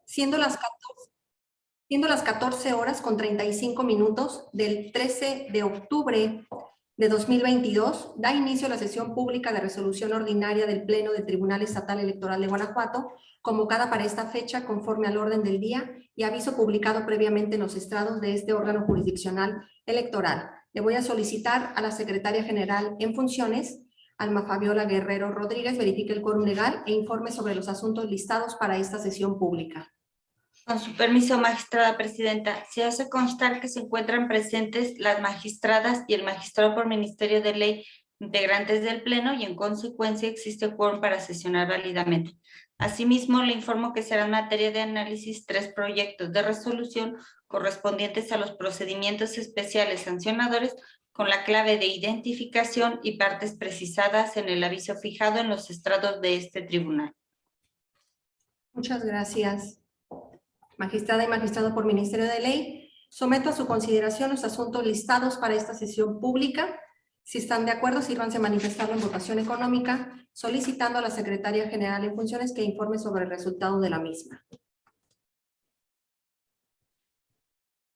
siendo las 14 horas con 35 minutos del 13 de octubre de 2022, da inicio a la sesión pública de resolución ordinaria del Pleno del Tribunal Estatal Electoral de Guanajuato, convocada para esta fecha conforme al orden del día y aviso publicado previamente en los estrados de este órgano jurisdiccional electoral. Le voy a solicitar a la Secretaria General en funciones, Alma Fabiola Guerrero Rodríguez, verifique el quórum legal e informe sobre los asuntos listados para esta sesión pública. Con su permiso, magistrada presidenta, se hace constar que se encuentran presentes las magistradas y el magistrado por Ministerio de Ley, integrantes del Pleno, y en consecuencia existe quórum para sesionar válidamente. Asimismo, le informo que serán materia de análisis 3 proyectos de resolución correspondientes a los procedimientos especiales sancionadores con la clave de identificación y partes precisadas en el aviso fijado en los estrados de este tribunal. Muchas gracias. Magistrada y magistrado por Ministerio de Ley, someto a su consideración los asuntos listados para esta sesión pública. Si están de acuerdo, sírvanse a manifestarlo en votación económica, solicitando a la Secretaria General en funciones que informe sobre el resultado de la misma.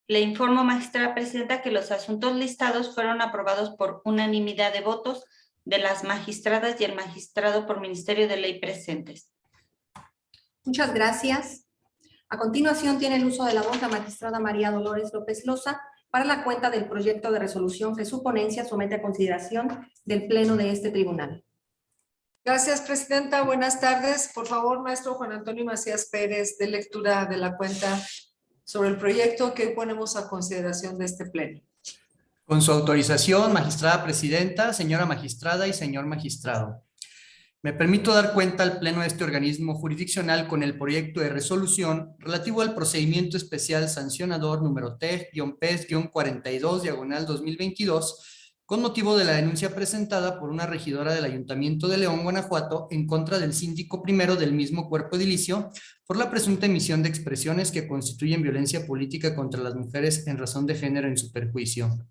Le informo, magistrada presidenta, que los asuntos listados fueron aprobados por unanimidad de votos de las magistradas y el magistrado por Ministerio de Ley presentes. Muchas gracias. A continuación tiene el uso de la voz la magistrada María Dolores López Loza para la cuenta del proyecto de resolución que su ponencia somete a consideración del Pleno de este tribunal. Gracias, presidenta. Buenas tardes. Por favor, maestro Juan Antonio Macías Pérez, de lectura de la cuenta sobre el proyecto que ponemos a consideración de este Pleno. Con su autorización, magistrada presidenta, señora magistrada y señor magistrado. Me permito dar cuenta al Pleno de este organismo jurisdiccional con el proyecto de resolución relativo al procedimiento especial sancionador número T-PES-42/2022 con motivo de la denuncia presentada por una regidora del Ayuntamiento de León, Guanajuato, en contra del síndico primero del mismo cuerpo edilicio por la presunta emisión de expresiones que constituyen violencia política contra las mujeres en razón de género en su perjuicio.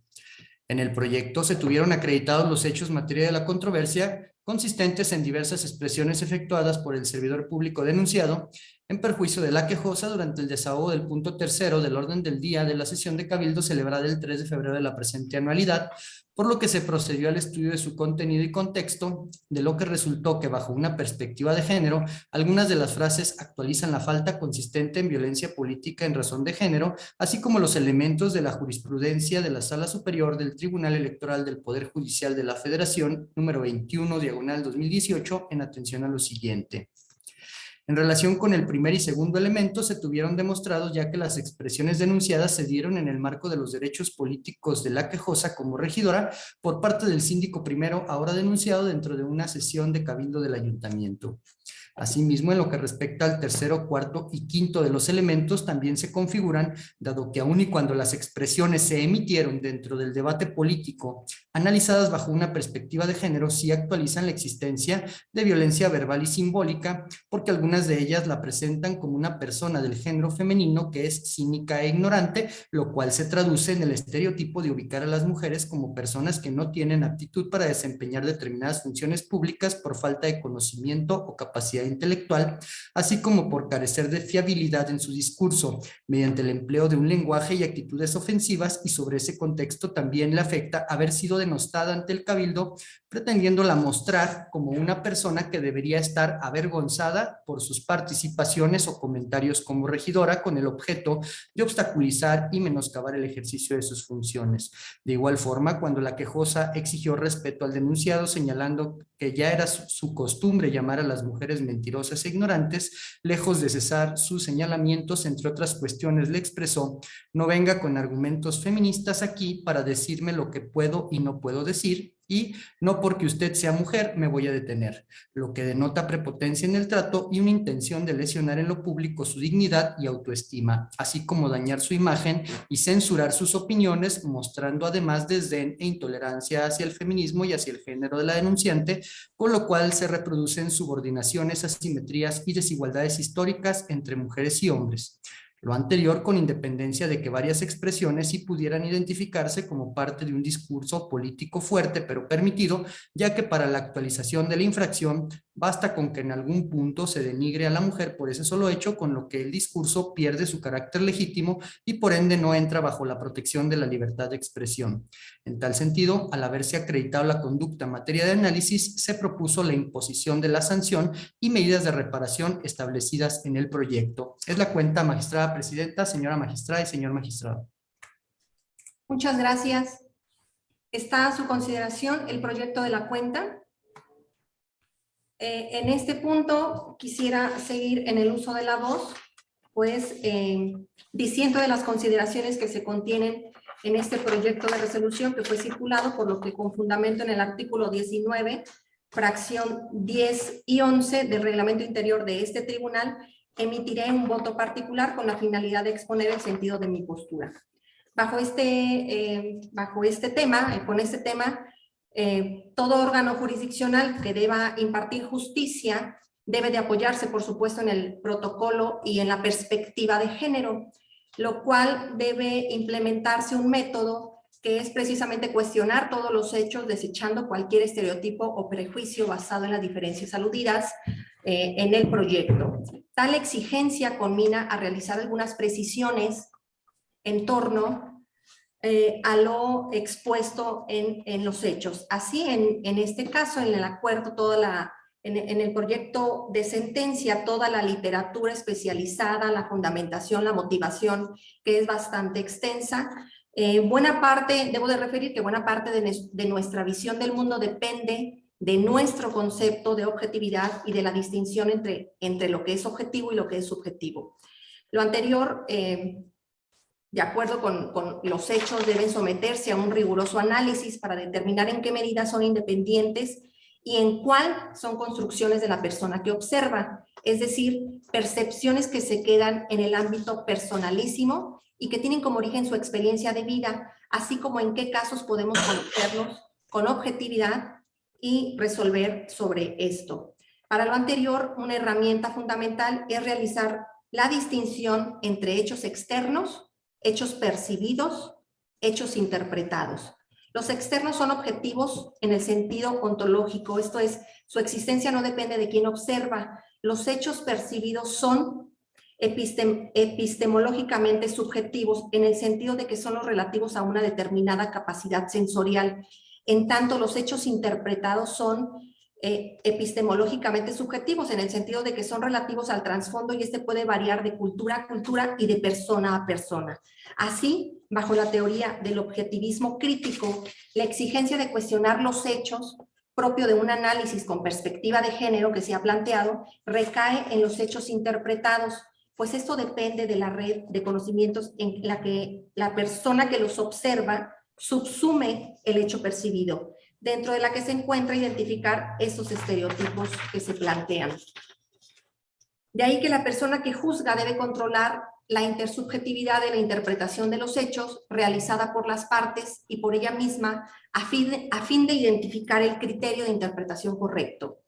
En el proyecto se tuvieron acreditados los hechos materia de la controversia consistentes en diversas expresiones efectuadas por el servidor público denunciado en perjuicio de la quejosa durante el desahogo del punto tercero del orden del día de la sesión de cabildo celebrada el 3 de febrero de la presente anualidad, por lo que se procedió al estudio de su contenido y contexto, de lo que resultó que bajo una perspectiva de género, algunas de las frases actualizan la falta consistente en violencia política en razón de género, así como los elementos de la jurisprudencia de la Sala Superior del Tribunal Electoral del Poder Judicial de la Federación, número 21/2018, en atención a lo siguiente. En relación con el primer y segundo elemento, se tuvieron demostrados ya que las expresiones denunciadas se dieron en el marco de los derechos políticos de la quejosa como regidora por parte del síndico primero, ahora denunciado dentro de una sesión de cabildo del ayuntamiento. Asimismo, en lo que respecta al tercero, cuarto y quinto de los elementos, también se configuran, dado que aun y cuando las expresiones se emitieron dentro del debate político, analizadas bajo una perspectiva de género, sí actualizan la existencia de violencia verbal y simbólica, porque algunas de ellas la presentan como una persona del género femenino que es cínica e ignorante, lo cual se traduce en el estereotipo de ubicar a las mujeres como personas que no tienen aptitud para desempeñar determinadas funciones públicas por falta de conocimiento o capacidad intelectual, así como por carecer de fiabilidad en su discurso, mediante el empleo de un lenguaje y actitudes ofensivas, y sobre ese contexto también le afecta haber sido denostada ante el cabildo, pretendiéndola mostrar como una persona que debería estar avergonzada por sus participaciones o comentarios como regidora, con el objeto de obstaculizar y menoscabar el ejercicio de sus funciones. De igual forma, cuando la quejosa exigió respeto al denunciado, señalando que ya era su costumbre llamar a las mujeres mentirosas e ignorantes, lejos de cesar sus señalamientos, entre otras cuestiones, le expresó: no venga con argumentos feministas aquí para decirme lo que puedo y no puedo decir, y no porque usted sea mujer me voy a detener, lo que denota prepotencia en el trato y una intención de lesionar en lo público su dignidad y autoestima, así como dañar su imagen y censurar sus opiniones, mostrando además desdén e intolerancia hacia el feminismo y hacia el género de la denunciante, con lo cual se reproducen subordinaciones, asimetrías y desigualdades históricas entre mujeres y hombres. Lo anterior con independencia de que varias expresiones sí pudieran identificarse como parte de un discurso político fuerte pero permitido, ya que para la actualización de la infracción basta con que en algún punto se denigre a la mujer por ese solo hecho, con lo que el discurso pierde su carácter legítimo y por ende no entra bajo la protección de la libertad de expresión. En tal sentido, al haberse acreditado la conducta en materia de análisis, se propuso la imposición de la sanción y medidas de reparación establecidas en el proyecto. Es la cuenta, magistrada presidenta, señora magistrada y señor magistrado. Muchas gracias. Está a su consideración el proyecto de la cuenta. En este punto quisiera seguir en el uso de la voz, pues diciendo de las consideraciones que se contienen en este proyecto de resolución que fue circulado, por lo que con fundamento en el artículo 19, fracción 10 y 11 del reglamento interior de este tribunal, emitiré un voto particular con la finalidad de exponer el sentido de mi postura. Bajo este tema, con este tema, todo órgano jurisdiccional que deba impartir justicia debe de apoyarse, por supuesto, en el protocolo y en la perspectiva de género, lo cual debe implementarse un método que es precisamente cuestionar todos los hechos, desechando cualquier estereotipo o prejuicio basado en las diferencias aludidas en el proyecto. Tal exigencia conmina a realizar algunas precisiones en torno a lo expuesto en los hechos. Así, en este caso, en el acuerdo, en el proyecto de sentencia, toda la literatura especializada, la fundamentación, la motivación, que es bastante extensa. Buena parte, debo de referir que buena parte de nuestra visión del mundo depende de nuestro concepto de objetividad y de la distinción entre lo que es objetivo y lo que es subjetivo. Lo anterior, de acuerdo con los hechos, deben someterse a un riguroso análisis para determinar en qué medida son independientes y en cuál son construcciones de la persona que observa, es decir, percepciones que se quedan en el ámbito personalísimo y que tienen como origen su experiencia de vida, así como en qué casos podemos conocerlos con objetividad y resolver sobre esto. Para lo anterior, una herramienta fundamental es realizar la distinción entre hechos externos, hechos percibidos, hechos interpretados. Los externos son objetivos en el sentido ontológico, esto es, su existencia no depende de quien observa. Los hechos percibidos son epistemológicamente subjetivos en el sentido de que son los relativos a una determinada capacidad sensorial. En tanto, los hechos interpretados son epistemológicamente subjetivos en el sentido de que son relativos al trasfondo y este puede variar de cultura a cultura y de persona a persona. Así, bajo la teoría del objetivismo crítico, la exigencia de cuestionar los hechos propio de un análisis con perspectiva de género que se ha planteado recae en los hechos interpretados, pues esto depende de la red de conocimientos en la que la persona que los observa subsume el hecho percibido, dentro de la que se encuentra identificar esos estereotipos que se plantean. De ahí que la persona que juzga debe controlar la intersubjetividad de la interpretación de los hechos realizada por las partes y por ella misma a fin de identificar el criterio de interpretación correcto.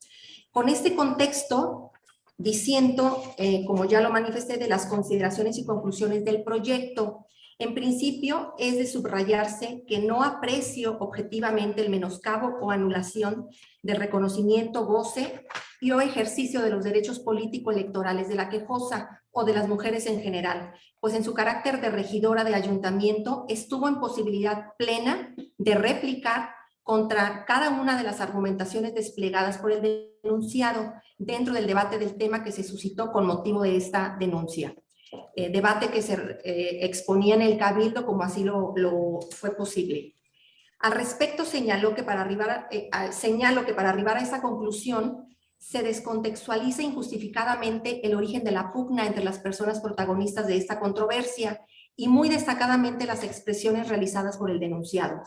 Con este contexto, disiento, como ya lo manifesté, de las consideraciones y conclusiones del proyecto. En principio, es de subrayarse que no aprecio objetivamente el menoscabo o anulación del reconocimiento, goce y o ejercicio de los derechos político-electorales de la quejosa o de las mujeres en general, pues en su carácter de regidora de ayuntamiento estuvo en posibilidad plena de replicar contra cada una de las argumentaciones desplegadas por el denunciado dentro del debate del tema que se suscitó con motivo de esta denuncia. Debate que se exponía en el Cabildo como así lo fue posible. Al respecto señalo que para arribar a esa conclusión se descontextualiza injustificadamente el origen de la pugna entre las personas protagonistas de esta controversia y muy destacadamente las expresiones realizadas por el denunciado.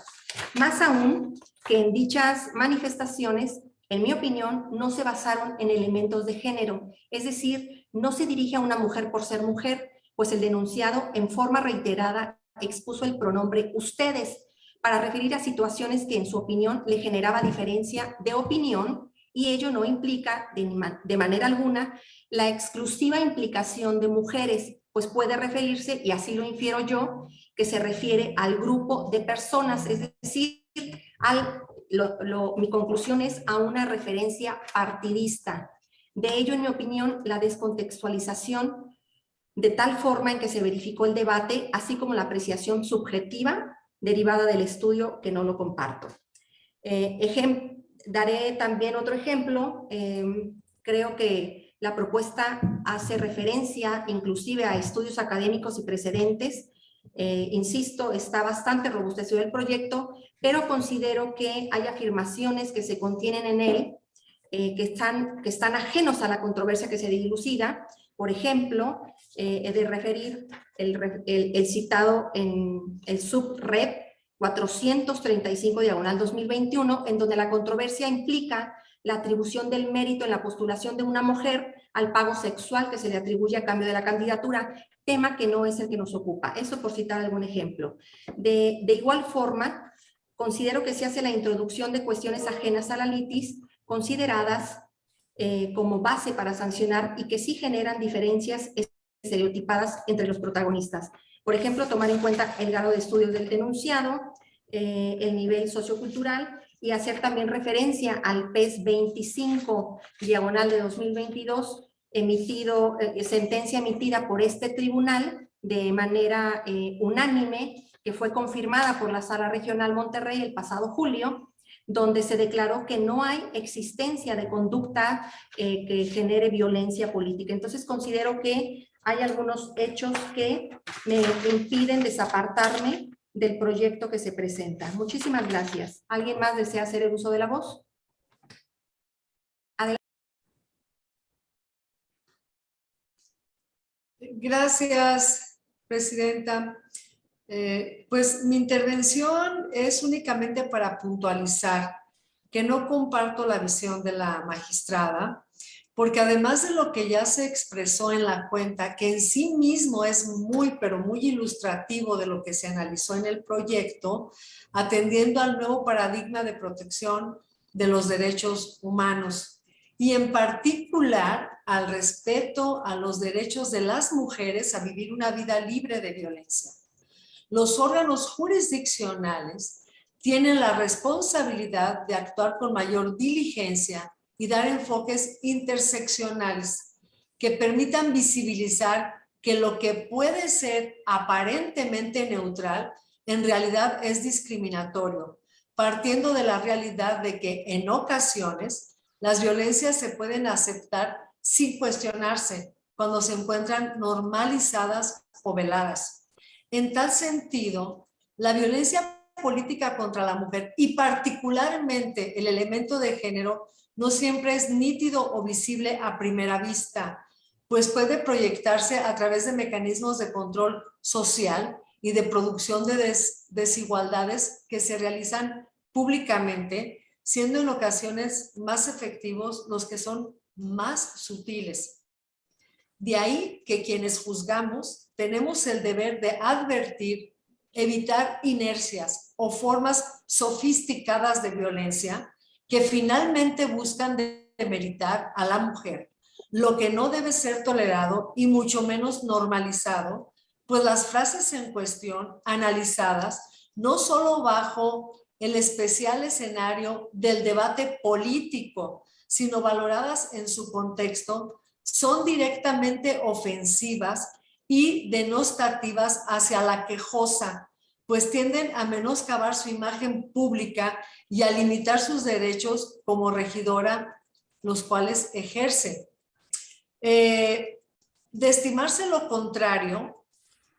Más aún que en dichas manifestaciones, en mi opinión, no se basaron en elementos de género, es decir, no se dirige a una mujer por ser mujer, pues el denunciado en forma reiterada expuso el pronombre ustedes para referir a situaciones que en su opinión le generaba diferencia de opinión y ello no implica de manera alguna la exclusiva implicación de mujeres, pues puede referirse, y así lo infiero yo, que se refiere al grupo de personas, es decir, mi conclusión es a una referencia partidista. De ello, en mi opinión, la descontextualización de tal forma en que se verificó el debate, así como la apreciación subjetiva derivada del estudio, que no lo comparto. Daré también otro ejemplo. Creo que la propuesta hace referencia inclusive a estudios académicos y precedentes. Insisto, está bastante robustecido el proyecto, pero considero que hay afirmaciones que se contienen en él que están ajenos a la controversia que se dilucida. Por ejemplo, he de referir el citado en el subrep 435/2021, en donde la controversia implica la atribución del mérito en la postulación de una mujer al pago sexual que se le atribuye a cambio de la candidatura, tema que no es el que nos ocupa. Eso por citar algún ejemplo. De igual forma, considero que se hace la introducción de cuestiones ajenas a la litis, consideradas como base para sancionar y que sí generan diferencias estereotipadas entre los protagonistas. Por ejemplo, tomar en cuenta el grado de estudios del denunciado, el nivel sociocultural, y hacer también referencia al PES 25/2022, sentencia emitida por este tribunal de manera unánime, que fue confirmada por la Sala Regional Monterrey el pasado julio, donde se declaró que no hay existencia de conducta que genere violencia política. Entonces considero que hay algunos hechos que me impiden desapartarme del proyecto que se presenta. Muchísimas gracias. ¿Alguien más desea hacer el uso de la voz? Adelante. Gracias, presidenta. Pues mi intervención es únicamente para puntualizar que no comparto la visión de la magistrada, porque además de lo que ya se expresó en la cuenta, que en sí mismo es muy, pero muy ilustrativo de lo que se analizó en el proyecto, atendiendo al nuevo paradigma de protección de los derechos humanos y en particular al respeto a los derechos de las mujeres a vivir una vida libre de violencia. Los órganos jurisdiccionales tienen la responsabilidad de actuar con mayor diligencia y dar enfoques interseccionales que permitan visibilizar que lo que puede ser aparentemente neutral en realidad es discriminatorio, partiendo de la realidad de que en ocasiones las violencias se pueden aceptar sin cuestionarse cuando se encuentran normalizadas o veladas. En tal sentido, la violencia política contra la mujer y particularmente el elemento de género no siempre es nítido o visible a primera vista, pues puede proyectarse a través de mecanismos de control social y de producción de desigualdades que se realizan públicamente, siendo en ocasiones más efectivos los que son más sutiles. De ahí que quienes juzgamos tenemos el deber de advertir, evitar inercias o formas sofisticadas de violencia que finalmente buscan demeritar a la mujer, lo que no debe ser tolerado y mucho menos normalizado, pues las frases en cuestión analizadas no solo bajo el especial escenario del debate político, sino valoradas en su contexto, son directamente ofensivas y denostativas hacia la quejosa, pues tienden a menoscabar su imagen pública y a limitar sus derechos como regidora, los cuales ejerce. De estimarse lo contrario,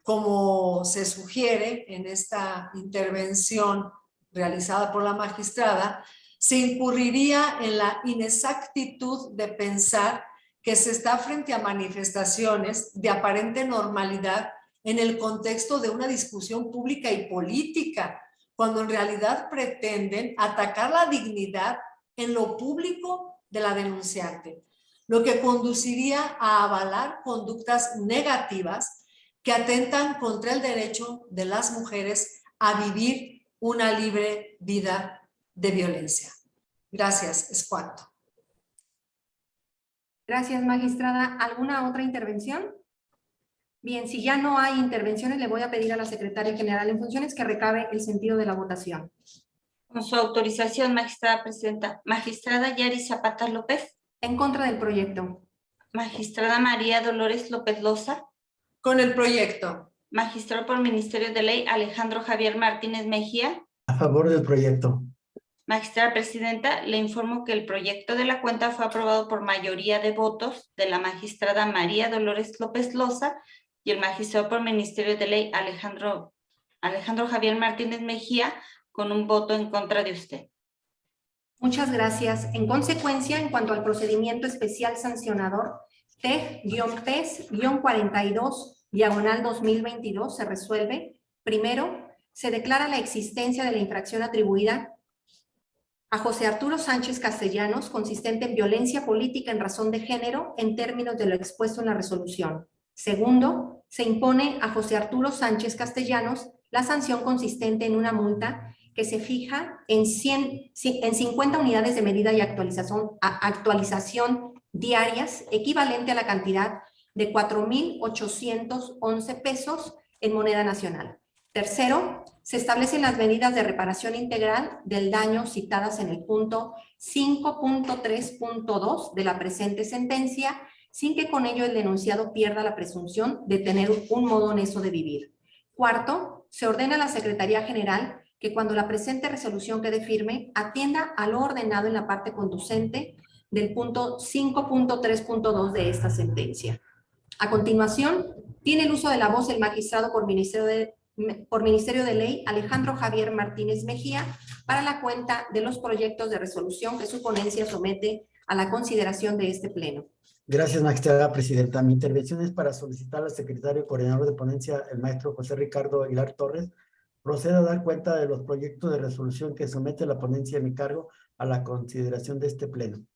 como se sugiere en esta intervención realizada por la magistrada, se incurriría en la inexactitud de pensar que se está frente a manifestaciones de aparente normalidad en el contexto de una discusión pública y política, cuando en realidad pretenden atacar la dignidad en lo público de la denunciante, lo que conduciría a avalar conductas negativas que atentan contra el derecho de las mujeres a vivir una libre vida de violencia. Gracias, es cuanto. Gracias, magistrada. ¿Alguna otra intervención? Bien, si ya no hay intervenciones, le voy a pedir a la secretaria general en funciones que recabe el sentido de la votación. Con su autorización, magistrada presidenta. Magistrada Yari Zapata López. En contra del proyecto. Magistrada María Dolores López Loza. Con el proyecto. Magistrado por Ministerio de Ley Alejandro Javier Martínez Mejía. A favor del proyecto. Magistrada presidenta, le informo que el proyecto de la cuenta fue aprobado por mayoría de votos de la magistrada María Dolores López Loza y el magistrado por Ministerio de Ley Alejandro Javier Martínez Mejía, con un voto en contra de usted. Muchas gracias. En consecuencia, en cuanto al procedimiento especial sancionador TEG-TES-42/2022 se resuelve. Primero, se declara la existencia de la infracción atribuida a José Arturo Sánchez Castellanos, consistente en violencia política en razón de género, en términos de lo expuesto en la resolución. Segundo, se impone a José Arturo Sánchez Castellanos la sanción consistente en una multa que se fija en 50 unidades de medida y actualización diarias, equivalente a la cantidad de 4,811 pesos en moneda nacional. Tercero, se establecen las medidas de reparación integral del daño citadas en el punto 5.3.2 de la presente sentencia, sin que con ello el denunciado pierda la presunción de tener un modo honesto de vivir. Cuarto, se ordena a la Secretaría General que cuando la presente resolución quede firme, atienda a lo ordenado en la parte conducente del punto 5.3.2 de esta sentencia. A continuación, tiene el uso de la voz el magistrado por Ministerio de Ley Alejandro Javier Martínez Mejía para la cuenta de los proyectos de resolución que su ponencia somete a la consideración de este pleno. Gracias, magistrada presidenta. Mi intervención es para solicitar al secretario coordinador de ponencia, el maestro José Ricardo Aguilar Torres, proceda a dar cuenta de los proyectos de resolución que somete la ponencia de mi cargo a la consideración de este pleno.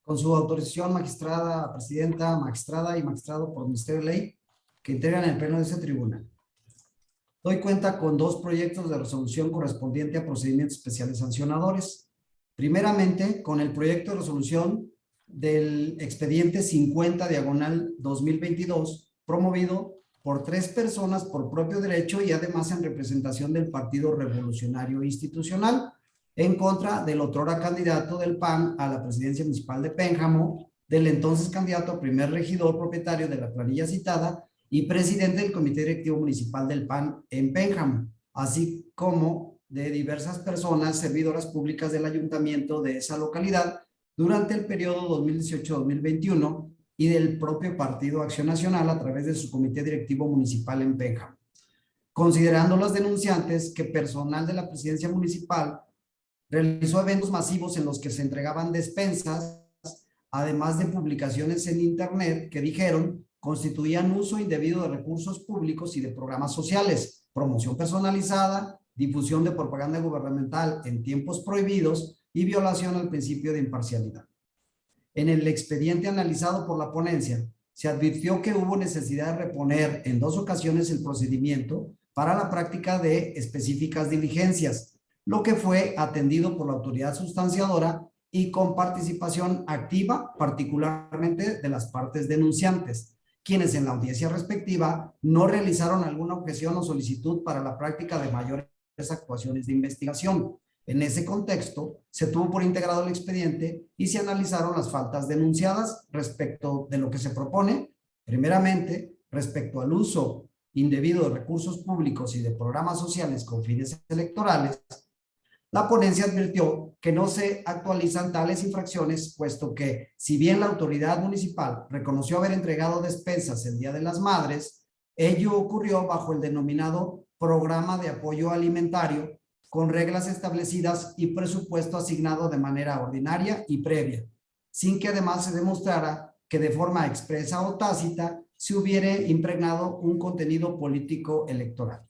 Con su autorización, magistrada presidenta, magistrada y magistrado por Ministerio de Ley, que integran el pleno de este tribunal. Doy cuenta con dos proyectos de resolución correspondiente a procedimientos especiales sancionadores. Primeramente, con el proyecto de resolución del expediente 50/2022, promovido por 3 personas por propio derecho y además en representación del Partido Revolucionario Institucional, en contra del otrora candidato del PAN a la presidencia municipal de Pénjamo, del entonces candidato a primer regidor propietario de la planilla citada y presidente del Comité Directivo Municipal del PAN en Pénjamo, así como de diversas personas servidoras públicas del ayuntamiento de esa localidad durante el periodo 2018-2021 y del propio Partido Acción Nacional a través de su Comité Directivo Municipal en Pénjamo. Considerando los denunciantes que personal de la presidencia municipal realizó eventos masivos en los que se entregaban despensas, además de publicaciones en internet que dijeron constituían uso indebido de recursos públicos y de programas sociales, promoción personalizada, difusión de propaganda gubernamental en tiempos prohibidos y violación al principio de imparcialidad. En el expediente analizado por la ponencia, se advirtió que hubo necesidad de reponer en 2 ocasiones el procedimiento para la práctica de específicas diligencias, lo que fue atendido por la autoridad sustanciadora y con participación activa, particularmente de las partes denunciantes, quienes en la audiencia respectiva no realizaron alguna objeción o solicitud para la práctica de mayores actuaciones de investigación. En ese contexto, se tuvo por integrado el expediente y se analizaron las faltas denunciadas respecto de lo que se propone, primeramente, respecto al uso indebido de recursos públicos y de programas sociales con fines electorales. La ponencia advirtió que no se actualizan tales infracciones, puesto que, si bien la autoridad municipal reconoció haber entregado despensas el Día de las Madres, ello ocurrió bajo el denominado Programa de Apoyo Alimentario, con reglas establecidas y presupuesto asignado de manera ordinaria y previa, sin que además se demostrara que de forma expresa o tácita se hubiera impregnado un contenido político electoral.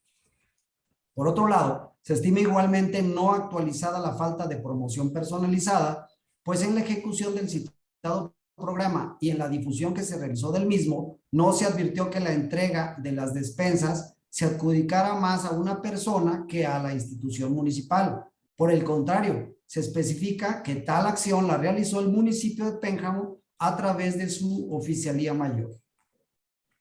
Por otro lado, se estima igualmente no actualizada la falta de promoción personalizada, pues en la ejecución del citado programa y en la difusión que se realizó del mismo, no se advirtió que la entrega de las despensas se adjudicara más a una persona que a la institución municipal. Por el contrario, se especifica que tal acción la realizó el municipio de Pénjamo a través de su oficialía mayor.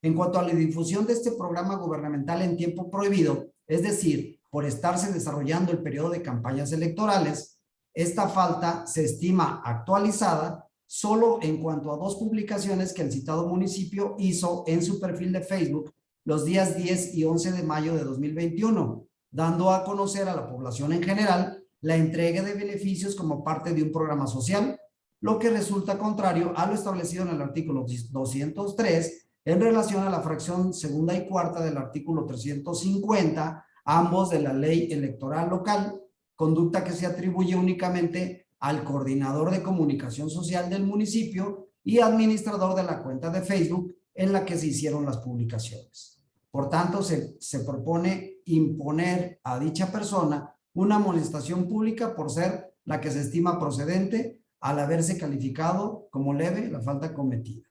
En cuanto a la difusión de este programa gubernamental en tiempo prohibido, es decir, por estarse desarrollando el periodo de campañas electorales, esta falta se estima actualizada solo en cuanto a 2 publicaciones que el citado municipio hizo en su perfil de Facebook los días 10 y 11 de mayo de 2021, dando a conocer a la población en general la entrega de beneficios como parte de un programa social, lo que resulta contrario a lo establecido en el artículo 203 en relación a la fracción segunda y cuarta del artículo 350, ambos de la ley electoral local, conducta que se atribuye únicamente al coordinador de comunicación social del municipio y administrador de la cuenta de Facebook en la que se hicieron las publicaciones. Por tanto, se propone imponer a dicha persona una amonestación pública por ser la que se estima procedente al haberse calificado como leve la falta cometida.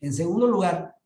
En segundo lugar,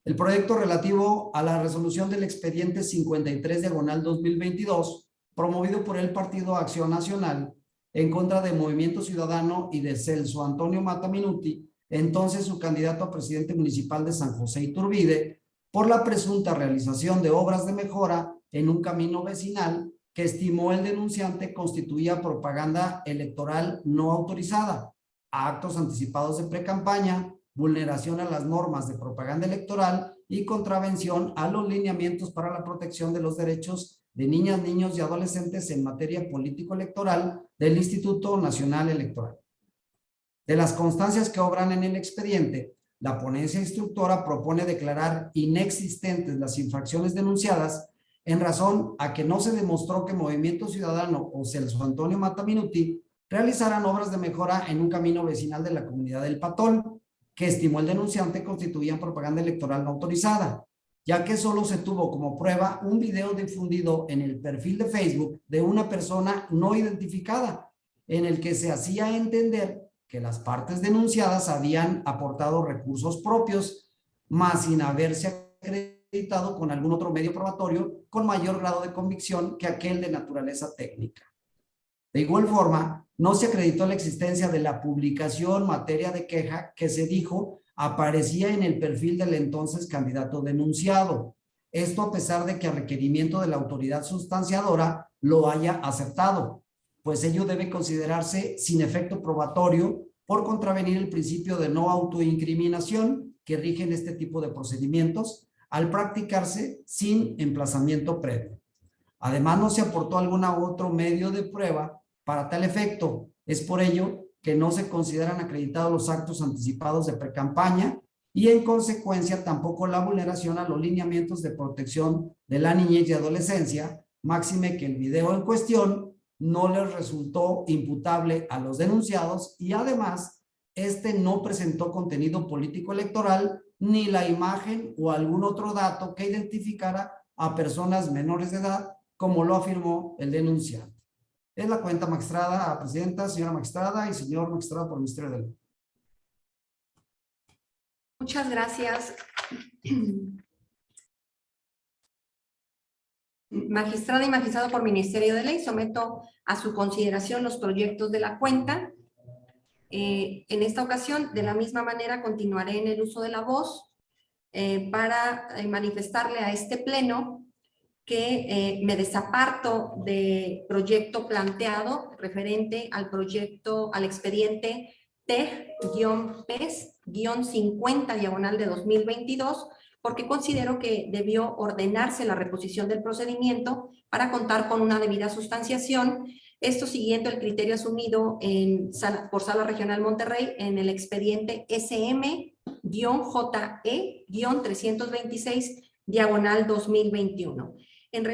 el proyecto relativo a la resolución del expediente 53/2022, promovido por el Partido Acción Nacional en contra de Movimiento Ciudadano y de Celso Antonio Mata Minuti, entonces su candidato a presidente municipal de San José Iturbide, por la presunta realización de obras de mejora en un camino vecinal que estimó el denunciante constituía propaganda electoral no autorizada, actos anticipados de precampaña, vulneración a las normas de propaganda electoral y contravención a los lineamientos para la protección de los derechos de niñas, niños y adolescentes en materia político-electoral del Instituto Nacional Electoral. De las constancias que obran en el expediente, la ponencia instructora propone declarar inexistentes las infracciones denunciadas en razón a que no se demostró que Movimiento Ciudadano o Celso Antonio Mata Minuti realizaran obras de mejora en un camino vecinal de la comunidad del Patol, que estimó el denunciante constituían propaganda electoral no autorizada, ya que solo se tuvo como prueba un video difundido en el perfil de Facebook de una persona no identificada, en el que se hacía entender que las partes denunciadas habían aportado recursos propios, mas sin haberse acreditado con algún otro medio probatorio con mayor grado de convicción que aquel de naturaleza técnica. De igual forma, no se acreditó la existencia de la publicación materia de queja que se dijo aparecía en el perfil del entonces candidato denunciado. Esto a pesar de que a requerimiento de la autoridad sustanciadora lo haya aceptado, pues ello debe considerarse sin efecto probatorio por contravenir el principio de no autoincriminación que rige en este tipo de procedimientos al practicarse sin emplazamiento previo. Además, no se aportó algún otro medio de prueba para tal efecto. Es por ello que no se consideran acreditados los actos anticipados de precampaña y en consecuencia tampoco la vulneración a los lineamientos de protección de la niñez y adolescencia, máxime que el video en cuestión no les resultó imputable a los denunciados y además este no presentó contenido político electoral ni la imagen o algún otro dato que identificara a personas menores de edad, como lo afirmó el denunciante. Es la cuenta magistrada, presidenta, señora magistrada y señor magistrado por el Ministerio de Ley. Muchas gracias. Magistrada y magistrado por Ministerio de Ley, someto a su consideración los proyectos de la cuenta. En esta ocasión, de la misma manera, continuaré en el uso de la voz para manifestarle a este pleno que me desaparto del proyecto planteado referente al proyecto, al expediente TEG-PES-50 de 2022, porque considero que debió ordenarse la reposición del procedimiento para contar con una debida sustanciación, esto siguiendo el criterio asumido por Sala Regional Monterrey en el expediente SM-JE-326/2021. En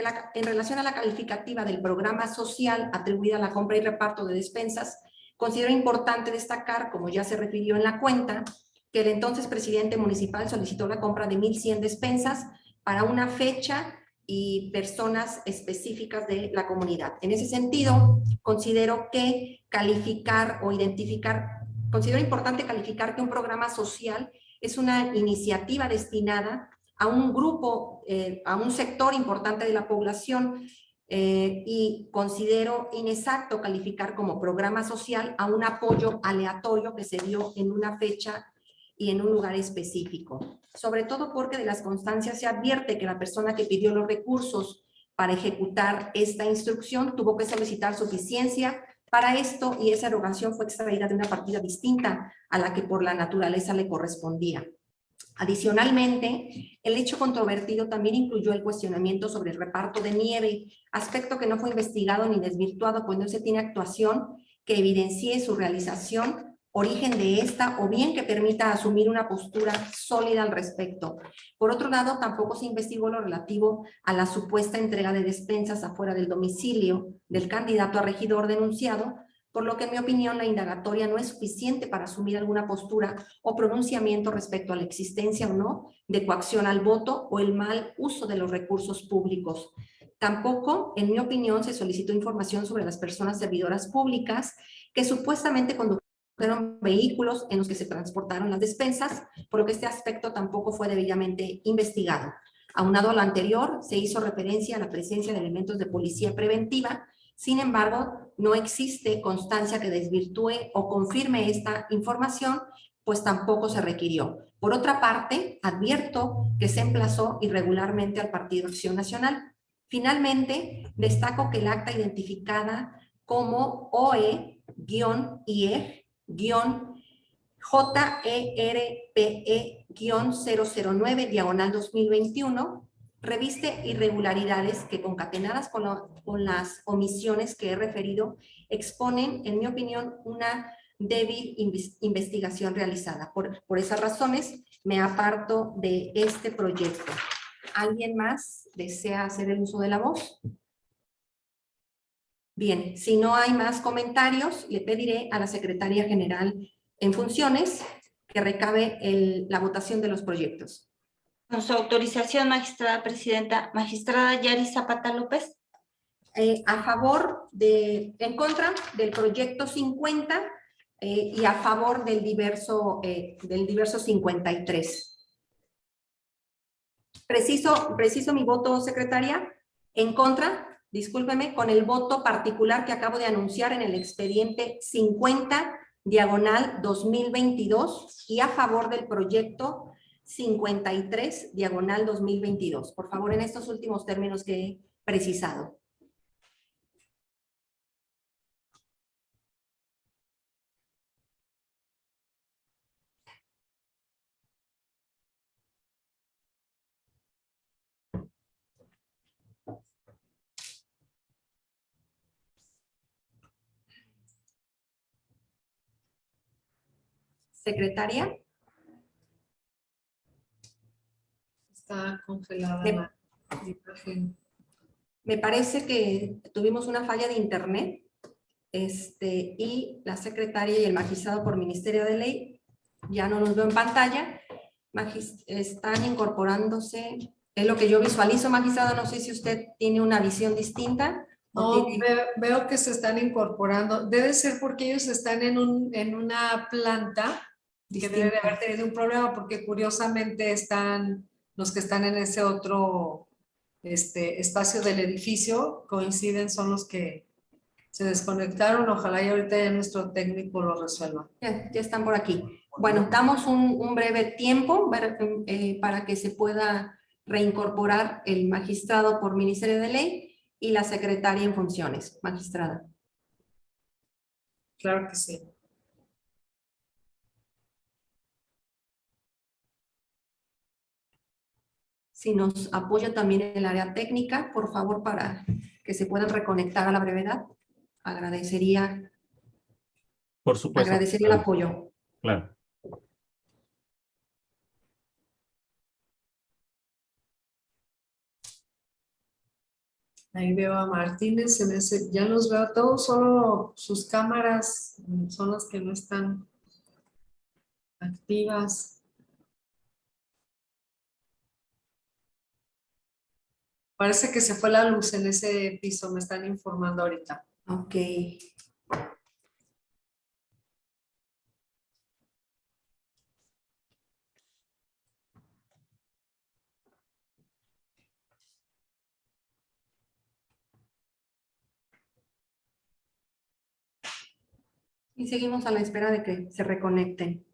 relación a la calificativa del programa social atribuida a la compra y reparto de despensas, considero importante destacar, como ya se refirió en la cuenta, que el entonces presidente municipal solicitó la compra de 1,100 despensas para una fecha y personas específicas de la comunidad. En ese sentido, considero que calificar o identificar, considero importante calificar que un programa social es una iniciativa destinada a un grupo, a un sector importante de la población y considero inexacto calificar como programa social a un apoyo aleatorio que se dio en una fecha y en un lugar específico. Sobre todo porque de las constancias se advierte que la persona que pidió los recursos para ejecutar esta instrucción tuvo que solicitar suficiencia para esto y esa erogación fue extraída de una partida distinta a la que por la naturaleza le correspondía. Adicionalmente, el hecho controvertido también incluyó el cuestionamiento sobre el reparto de nieve, aspecto que no fue investigado ni desvirtuado, pues no se tiene actuación que evidencie su realización, origen de esta o bien que permita asumir una postura sólida al respecto. Por otro lado, tampoco se investigó lo relativo a la supuesta entrega de despensas afuera del domicilio del candidato a regidor denunciado, por lo que en mi opinión la indagatoria no es suficiente para asumir alguna postura o pronunciamiento respecto a la existencia o no de coacción al voto o el mal uso de los recursos públicos. Tampoco, en mi opinión, se solicitó información sobre las personas servidoras públicas que supuestamente condujeron vehículos en los que se transportaron las despensas, por lo que este aspecto tampoco fue debidamente investigado. Aunado a lo anterior, se hizo referencia a la presencia de elementos de policía preventiva. Sin embargo, no existe constancia que desvirtúe o confirme esta información, pues tampoco se requirió. Por otra parte, advierto que se emplazó irregularmente al Partido Acción Nacional. Finalmente, destaco que el acta identificada como OE-JERPE-009-2021 reviste irregularidades que concatenadas con las omisiones que he referido exponen, en mi opinión, una débil investigación realizada. Por esas razones me aparto de este proyecto. ¿Alguien más desea hacer el uso de la voz? Bien, si no hay más comentarios, le pediré a la Secretaría General en funciones que recabe la votación de los proyectos. Con su autorización, magistrada presidenta, magistrada Yari Zapata López. En contra del proyecto 50 y a favor del diverso 53. Preciso mi voto, secretaria, en contra, discúlpeme, con el voto particular que acabo de anunciar en el expediente 50/2022 y a favor del proyecto 53/2022. Por favor, en estos últimos términos que he precisado. Secretaria. Está congelada Me- la imagen. Me parece que tuvimos una falla de internet y la secretaria y el magistrado por Ministerio de Ley, ya no nos veo en pantalla, están incorporándose, es lo que yo visualizo, magistrado, no sé si usted tiene una visión distinta. No, veo que se están incorporando. Debe ser porque ellos están en una planta que debe de haber tenido un problema porque curiosamente están los que están en ese otro espacio del edificio, coinciden, son los que se desconectaron. Ojalá y ahorita ya nuestro técnico lo resuelva. Ya están por aquí. Bueno, damos un breve tiempo para que se pueda reincorporar el magistrado por Ministerio de Ley y la secretaria en funciones. Magistrada. Claro que sí. Si nos apoya también el área técnica, por favor, para que se puedan reconectar a la brevedad. Agradecería Por supuesto. el apoyo. Claro. Ahí veo a Martínez, ya los veo todos, solo sus cámaras son las que no están activas. Parece que se fue la luz en ese piso, me están informando ahorita. Ok. Y seguimos a la espera de que se reconecten.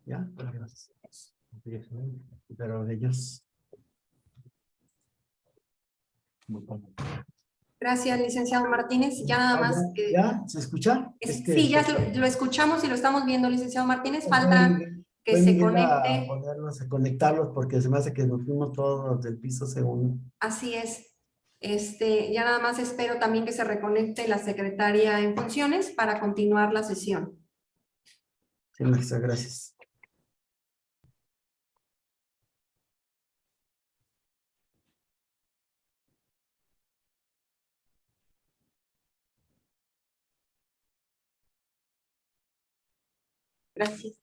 Ya, gracias. Pero ellos. Gracias, licenciado Martínez. Ya nada más. ¿Ya? ¿Se escucha? Sí, ya lo escuchamos y lo estamos viendo, licenciado Martínez. Falta que se conecte. A conectarlos porque se me hace que nos fuimos todos del piso segundo. Así es. Ya nada más espero también que se reconecte la secretaria en funciones para continuar la sesión. Sí, maestra, gracias. Gracias.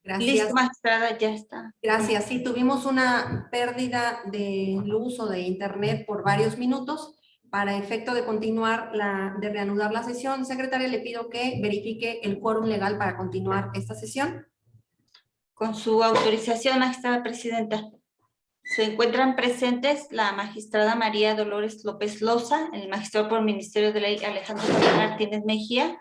Gracias. Listo, magistrada, ya está. Gracias. Sí, tuvimos una pérdida de luz o de internet por varios minutos. Para efecto de continuar, de reanudar la sesión, secretaria, le pido que verifique el quórum legal para continuar esta sesión. Con su autorización, magistrada presidenta. Se encuentran presentes la magistrada María Dolores López Loza, el magistrado por Ministerio de Ley Alejandro Martínez Mejía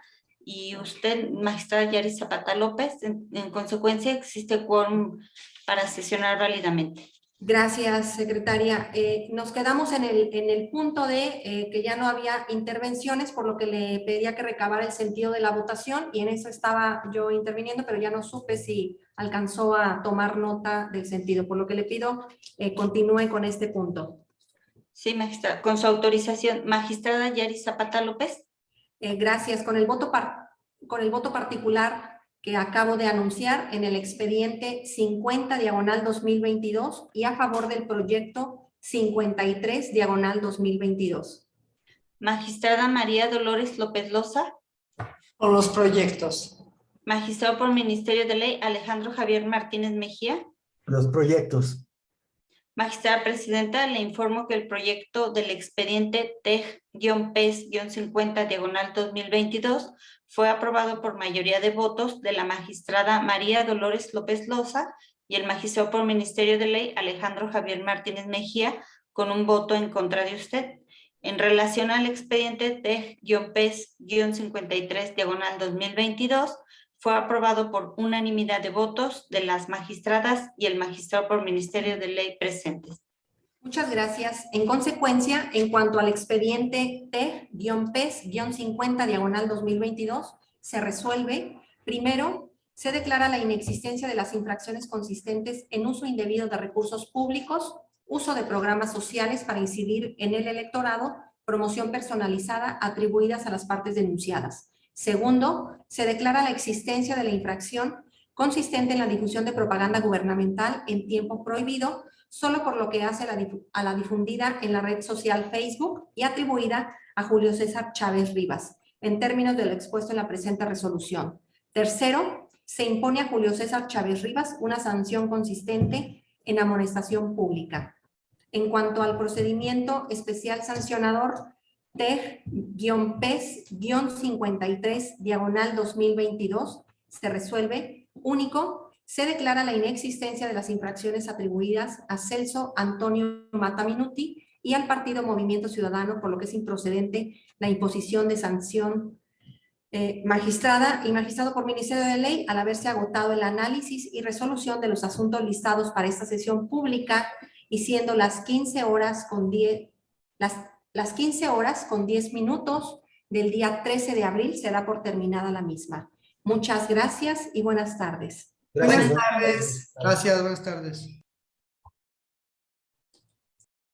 y usted, magistrada Yari Zapata López. En consecuencia, existe quórum para sesionar válidamente. Gracias, secretaria. Nos quedamos en el punto de que ya no había intervenciones, por lo que le pedía que recabara el sentido de la votación y en eso estaba yo interviniendo, pero ya no supe si alcanzó a tomar nota del sentido, por lo que le pido continúe con este punto. Sí, magistrada. Con su autorización, magistrada Yari Zapata López. Gracias. Con el voto particular que acabo de anunciar en el expediente 50/2022 y a favor del proyecto 53/2022. Magistrada María Dolores López Loza. Con los proyectos. Magistrado por Ministerio de Ley Alejandro Javier Martínez Mejía. Los proyectos. Magistrada presidenta, le informo que el proyecto del expediente TEG-PES-50/2022 fue aprobado por mayoría de votos de la magistrada María Dolores López Loza y el magistrado por Ministerio de Ley Alejandro Javier Martínez Mejía con un voto en contra de usted. En relación al expediente TEG-PES-53/2022, fue aprobado por unanimidad de votos de las magistradas y el magistrado por Ministerio de Ley presentes. Muchas gracias. En consecuencia, en cuanto al expediente TEG-PES-50/2022, se resuelve. Primero, se declara la inexistencia de las infracciones consistentes en uso indebido de recursos públicos, uso de programas sociales para incidir en el electorado, promoción personalizada atribuidas a las partes denunciadas. Segundo, se declara la existencia de la infracción consistente en la difusión de propaganda gubernamental en tiempo prohibido, solo por lo que hace a la difundida en la red social Facebook y atribuida a Julio César Chávez Rivas, en términos de lo expuesto en la presente resolución. Tercero, se impone a Julio César Chávez Rivas una sanción consistente en amonestación pública. En cuanto al procedimiento especial sancionador TEG-PES-53-2022, se resuelve. Único, se declara la inexistencia de las infracciones atribuidas a Celso Antonio Mataminuti y al Partido Movimiento Ciudadano, por lo que es improcedente la imposición de sanción magistrada y magistrado por Ministerio de Ley al haberse agotado el análisis y resolución de los asuntos listados para esta sesión pública y siendo las 15 horas con 10 minutos del día 13 de abril, se da por terminada la misma. Muchas gracias y buenas tardes. Buenas tardes. Gracias, buenas tardes.